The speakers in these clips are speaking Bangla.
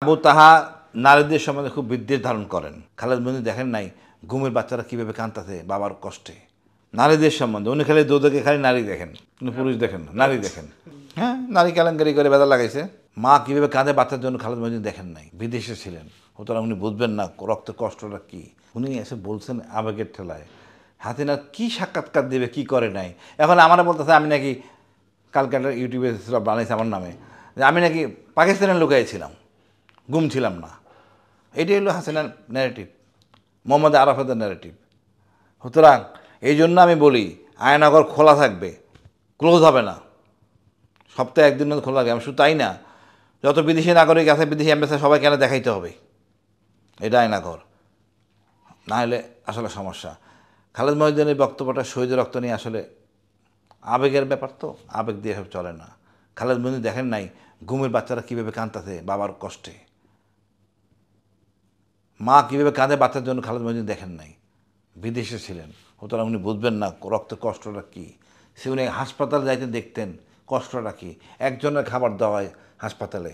আবু তাহা নারীদের সম্বন্ধে খুব বিদ্বেষ ধারণ করেন। খালেদ মহিউদ্দিন দেখেন নাই ঘুমের বাচ্চারা কীভাবে কাঁদতেছে বাবার কষ্টে। নারীদের সম্বন্ধে উনি খালি দোদকে খালি নারী দেখেন, উনি পুরুষ দেখেন না, নারী দেখেন। হ্যাঁ, নারী কেলেঙ্কারি করে বেদা লাগাইছে। মা কীভাবে কাঁদে বাচ্চার জন্য খালেদ মহিউদ্দিন দেখেন নাই, বিদেশে ছিলেন, সুতরাং উনি বুঝবেন না রক্তের কষ্টটা কী। উনি এসে বলছেন আবেগের ঠেলায়। হাসিনার কী সাক্ষাৎকার দেবে, কি করে নাই। এখন আমরা বলতেছে আমি নাকি কালকে একটা ইউটিউবে সব বানাইছে আমার নামে যে আমি নাকি পাকিস্তানের লুকাইছিলাম, গুম ছিলাম না। এটাই হলো হাসিনার ন্যারেটিভ, মোহাম্মদ আরাফাতের ন্যারেটিভ। সুতরাং এই জন্য আমি বলি আয়নাঘর খোলা থাকবে, ক্লোজ হবে না, সপ্তাহে একদিন মধ্যে খোলা থাকবে। আমি শুধু তাই না, যত বিদেশি নাগরিক আছে, বিদেশি অ্যাম্বাসেডার সবাই কেন দেখাইতে হবে এটা আয়নাঘর, না হলে আসলে সমস্যা। খালেদ মহিউদ্দিনের বক্তব্যটা শহীদ রক্ত নিয়ে আসলে আবেগের ব্যাপার, তো আবেগ দিয়ে সব চলে না। খালেদ মহিউদ্দিন দেখেন নাই ঘুমের বাচ্চারা কীভাবে কাঁদতেছে বাবার কষ্টে। মা কীভাবে কাঁদে বাচ্চার জন্য খালেদ মহিউদ্দিন দেখেন নাই, বিদেশে ছিলেন, সুতরাং উনি বুঝবেন না রক্তের কষ্টটা কী। সে উনি হাসপাতালে যাইতে দেখতেন কষ্টটা কী। একজনের খাবার দেওয়া হয় হাসপাতালে,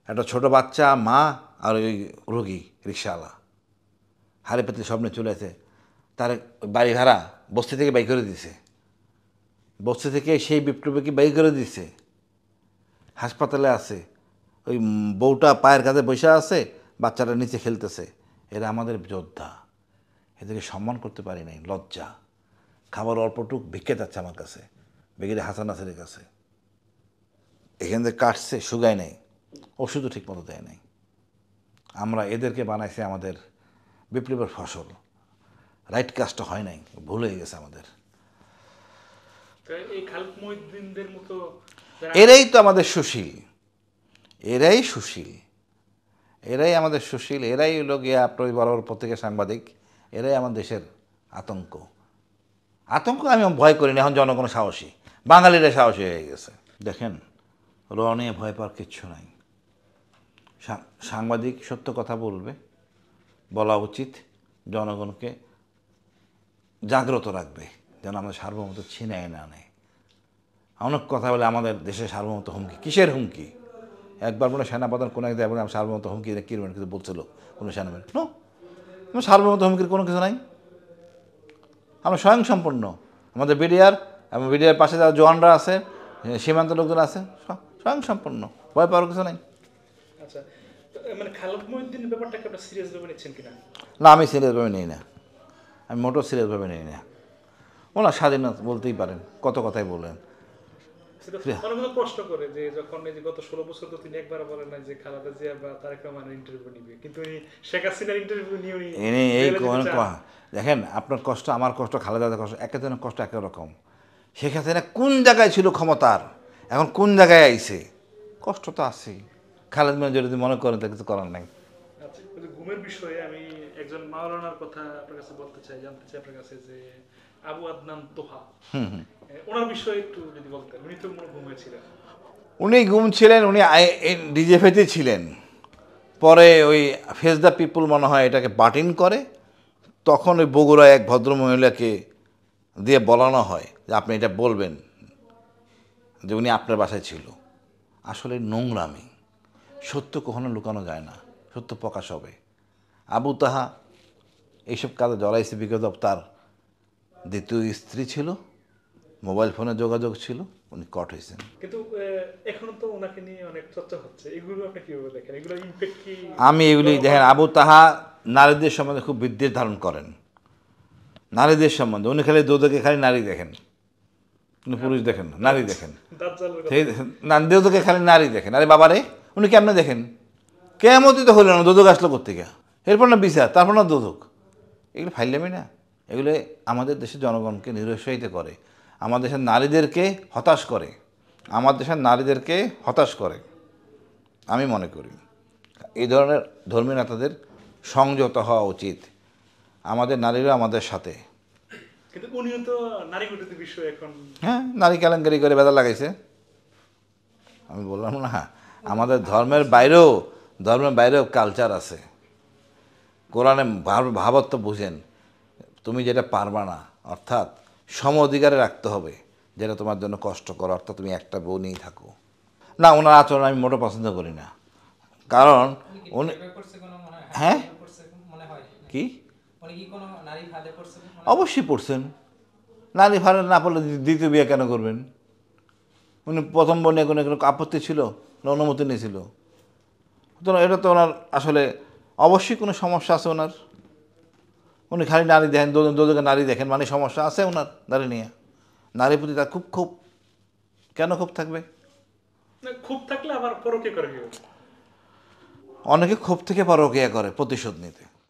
একটা ছোটো বাচ্চা, মা আর ওই রোগী রিক্সাওয়ালা হাড়ি পাতলে স্বপ্নে চলে আসে, তার বাড়ি ভাড়া বস্তি থেকে বাই করে দিছে, বস্তি থেকে সেই বিপ্লবীকে বাই করে দিছে। হাসপাতালে আছে, ওই বউটা পায়ের কাছে বসে আছে, বাচ্চাটা নিচে খেলতেছে। এরা আমাদের যোদ্ধা, এদেরকে সম্মান করতে পারি নাই, লজ্জা। খাবার অল্পটুক ভিক্ষে যাচ্ছে আমার কাছে, বেগিরে হাসান নাসিরের কাছে। এখান থেকে কাটছে, শুকায় নাই, ওষুধও ঠিক মতো দেয় নাই। আমরা এদেরকে বানাইছি আমাদের বিপ্লবের ফসল। রাইট কাজটা হয় নাই, ভুল হয়ে গেছে আমাদের। এরাই তো আমাদের সুশীল, এরাই সুশীল, এরাই আমাদের সুশীল, এরাই হলো গিয়ে আপনার বড় বড় পত্রিকা সাংবাদিক, এরাই আমার দেশের আতঙ্ক। আতঙ্ক আমি ভয় করি না, এখন জনগণ সাহসী, বাঙালিরা সাহসী হয়ে গেছে। দেখেন, র নিয়ে ভয় পাওয়ার কিচ্ছু নাই। সাংবাদিক সত্য কথা বলবে, বলা উচিত, জনগণকে জাগ্রত রাখবে যেন আমাদের সার্বভৌমত্ব ছিনায় না নেয়। অনেক কথা বলে আমাদের দেশের সার্বভৌমত্ব হুমকি, কিসের হুমকি? একবার বলে সেনাপ্রধান কোনো এক জায়গায় আমি সার্বভৌমত্ব হুমকি কী কিছু বলছিল কোনো সেনাবাহিনী, কোনো সার্বভৌমত্ব হুমকির কোনো কিছু নাই। আমরা স্বয়ংসম্পূর্ণ, আমাদের বিডিআর এবং বিডিআর পাশে যারা জওয়ানরা আছে, সীমান্ত লোকজন আছে, স্বয়ংসম্পূর্ণ, ভয় পাওয়ার কিছু নাই। না, আমি সিরিয়াসভাবে নিই না, আমি মোটেও সিরিয়াসভাবে নিই না। ওনার স্বাধীনতা বলতেই পারেন, কত কথাই বলেন। প্রশ্ন করে যে যখন এই যে গত 16 বছর তো তিনি একবার বলেন না যে খালেদা জিয়া বা তারেক রহমানের ইন্টারভিউ নিবে, কিন্তু শেখ হাসিনার ইন্টারভিউ নিয়ে এই দেখেন, আপনার কষ্ট আমার কষ্ট, খালেদার কষ্ট, একজনের কষ্ট এক রকম। শেখ হাসিনা কোন জায়গায় ছিল ক্ষমতার, এখন কোন জায়গায় আইছে, কষ্ট তো আছেই। খালেদ মহিউদ্দিন যদি মনে করেন তা কিছু করার নাই। আচ্ছা, ঘুমের বিষয়ে আমি একজন মাওলানার কথা আপনার কাছে বলতে চাই, জানতে চাই আপনার কাছে যে আবু আদনান তোহা, ওনার বিষয়ে একটু যদি বলতেন। উনি তো ঘুমিয়েছিলেন, উনি ঘুম ছিলেন, উনি ডিজেফেতে ছিলেন। পরে ওই ফেস দ্য পিপুল মনে হয় এটাকে বাটিন করে, তখন ওই বগুড়ায় এক ভদ্রমহিলাকে দিয়ে বলানো হয় যে আপনি এটা বলবেন যে উনি আপনার বাসায় ছিল। আসলে নোংরামি, সত্য কখনো লুকানো যায় না, সত্য প্রকাশ হবে। আবু তাহা এইসব কাজে জড়াইছে বিকজ অফ তার দ্বিতীয় স্ত্রী ছিল, মোবাইল ফোনে যোগাযোগ ছিল, উনি কট হয়েছেন। কিন্তু এখনো তো ওনাকে নিয়ে অনেক চর্চা হচ্ছে, এগুলো আপনি কিভাবে দেখেন? এগুলো ইমপ্যাক্ট কি? আমি এগুলি দেখেন, আবু তাহা নারীদের সম্বন্ধে খুব বিদ্বেষ ধারণ করেন। নারীদের সম্বন্ধে উনি খালি দোদকে খালি নারী দেখেন, উনি পুরুষ দেখেন না, নারী দেখেন। সেই দোদকে খালি নারী দেখেন। আরে বাবারে, উনি কেমনে দেখেন? কেমনই তো হলো না, দোদক আসলো কোথেকে? এরপর না বিচার, তারপর না দোদক। এগুলো ফাইলামি না, এগুলো আমাদের দেশের জনগণকে নিরুৎসাহিত করে, আমাদের দেশের নারীদেরকে হতাশ করে, আমার দেশের নারীদেরকে হতাশ করে। আমি মনে করি এই ধরনের ধর্মীয় নেতাদের সংযত হওয়া উচিত। আমাদের নারীরা আমাদের সাথে, কিন্তু উনিও তো নারী ঘটিত বিষয় এখন, হ্যাঁ, নারী কেলেঙ্কারি করে বেদা লাগাইছে। আমি বললাম না, আমাদের ধর্মের বাইরেও কালচার আছে। কোরআনে ভাবত্ব বুঝেন, তুমি যেটা পারবা না, অর্থাৎ সম অধিকারে রাখতে হবে, যেটা তোমার জন্য কষ্টকর, অর্থাৎ তুমি একটা বউ নিয়েই থাকো না। ওনার আচরণ আমি মোটেও পছন্দ করি না। কারণ উনি কি উনি বিয়ে করছে কোনো মনে হয় হ্যাঁ? বিয়ে করছে মনে হয় কি উনি কি কোনো নারী ফাঁদে পড়ছে মনে হয়? অবশ্যই পড়ছেন, নারী ফারে না পড়লে দ্বিতীয় বিয়ে কেন করবেন? উনি প্রথম বনে কোনো কোনো আপত্তি ছিল না অনুমতি নিয়েছিল? তো এটা তো ওনার আসলে অবশ্যই কোনো সমস্যা আছে ওনার। উনি খালি নারী দেখেন, দোদকে নারী দেখেন, মানে সমস্যা আছে ওনার নারী নিয়ে। নারীর প্রতি তার খুব খুব, কেন খুব থাকবে? না, খুব থাকলে আবার পরকে করে কেউ। অনেকে ক্ষোভ থেকে পরকীয়া করে প্রতিশোধ নিতে।